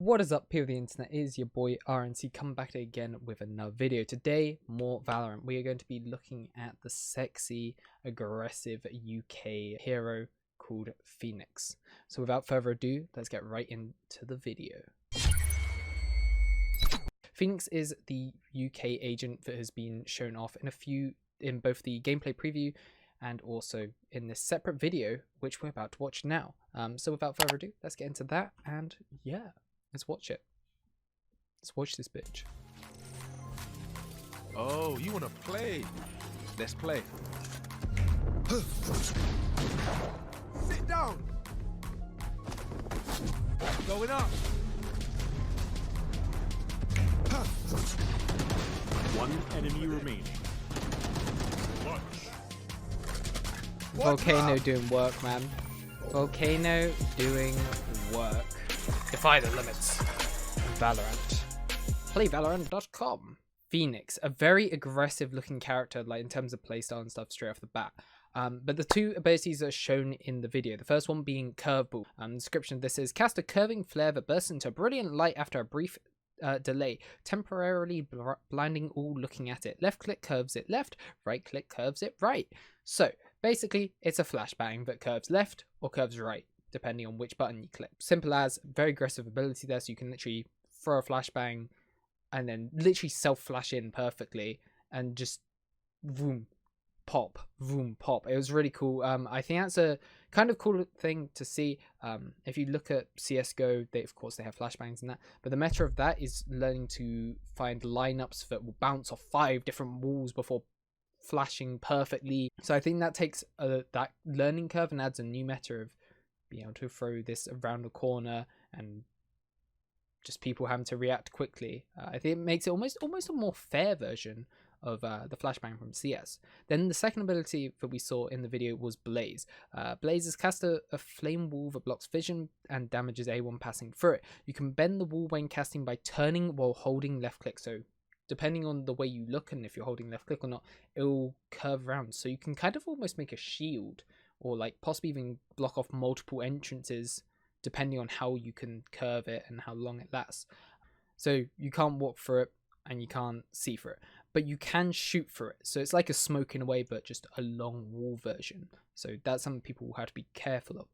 What is up, people of the internet? It is your boy RNC coming back again with another video. Today, more Valorant. We are going to be looking at the sexy, aggressive UK hero called Phoenix. So without further ado, let's get right into the video. Phoenix is the UK agent that has been shown off in both the gameplay preview and also in this separate video, which we're about to watch now. So without further ado, let's get into that, and yeah. Let's watch it. Let's watch this bitch. Oh, you wanna play? Let's play. Sit down. Going up. One enemy remaining. Volcano doing work, man. Volcano doing work. Defy the limits. Valorant. PlayValorant.com. Phoenix, a very aggressive looking character, like in terms of playstyle and stuff straight off the bat. But the two abilities are shown in the video. The first one being Kerbal. The description of this is: cast a curving flare that bursts into brilliant light after a brief delay, temporarily blinding all looking at it. Left click curves it left, right click curves it right. So basically, it's a flashbang that curves left or curves right, depending on which button you click. Simple as, very aggressive ability there, so you can literally throw a flashbang and then literally self-flash in perfectly and just vroom, pop, vroom, pop. It was really cool. I think that's a kind of cool thing to see. If you look at CSGO, of course they have flashbangs and that, but the meta of that is learning to find lineups that will bounce off 5 different walls before flashing perfectly. So I think that takes that learning curve and adds a new meta of being able to throw this around the corner and just people having to react quickly. I think it makes it almost a more fair version of the flashbang from CS. Then the second ability that we saw in the video was Blaze. Blaze is cast a flame wall that blocks vision and damages anyone passing through it. You can bend the wall when casting by turning while holding left click. So depending on the way you look and if you're holding left click or not, it will curve around. So you can kind of almost make a shield, or like possibly even block off multiple entrances depending on how you can curve it and how long it lasts. So you can't walk through it and you can't see through it, but you can shoot through it. So it's like a smoke in a way, but just a long wall version. So that's something people will have to be careful of.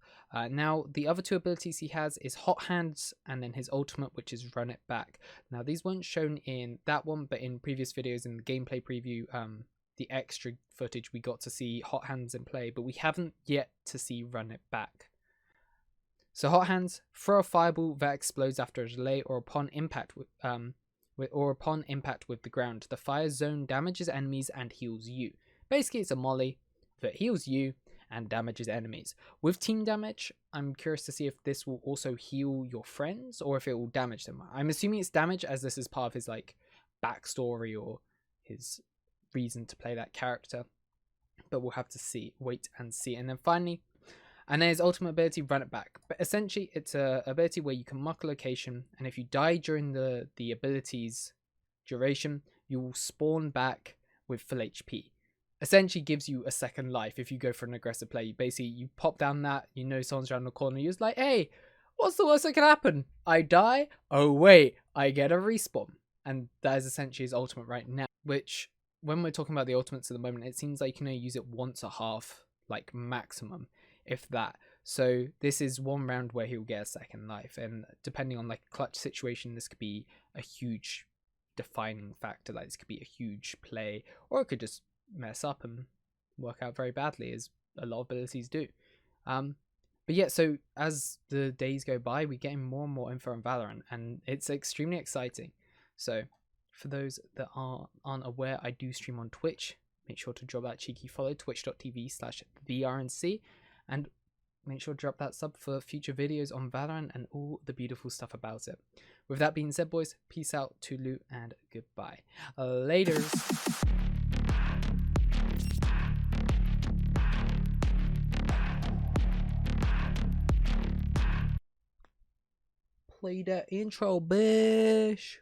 Now, the other two abilities he has is Hot Hands and then his ultimate, which is Run It Back. Now, these weren't shown in that one, but in previous videos in the gameplay preview, the extra footage, we got to see Hot Hands in play, but we haven't yet to see Run It Back. So Hot Hands, throw a fireball that explodes after a delay or upon impact with the ground. The fire zone damages enemies and heals you. Basically, it's a molly that heals you and damages enemies. With team damage, I'm curious to see if this will also heal your friends or if it will damage them. I'm assuming it's damage, as this is part of his like backstory or his reason to play that character, but we'll have to wait and see. And then finally, and then his ultimate ability, Run It Back. But essentially, it's a ability where you can mark a location, and if you die during the ability's duration, you will spawn back with full HP. Essentially gives you a second life if you go for an aggressive play. Basically, you pop down that, you know someone's around the corner, you're just like, hey, what's the worst that can happen? I die? Oh wait, I get a respawn. And that is essentially his ultimate right now, which, when we're talking about the ultimates at the moment, it seems like you can only use it once a half, like maximum, if that. So this is one round where he'll get a second life, and depending on like a clutch situation, this could be a huge defining factor. Like this could be a huge play, or it could just mess up and work out very badly, as a lot of abilities do. But yeah, so as the days go by, we're getting more and more info on Valorant, and it's extremely exciting. So for those that aren't aware, I do stream on Twitch. Make sure to drop that cheeky follow, twitch.tv/thernc, and make sure to drop that sub for future videos on Valorant and all the beautiful stuff about it. With that being said, boys, peace out, toodaloo, and goodbye. Laters. Play that intro, bish.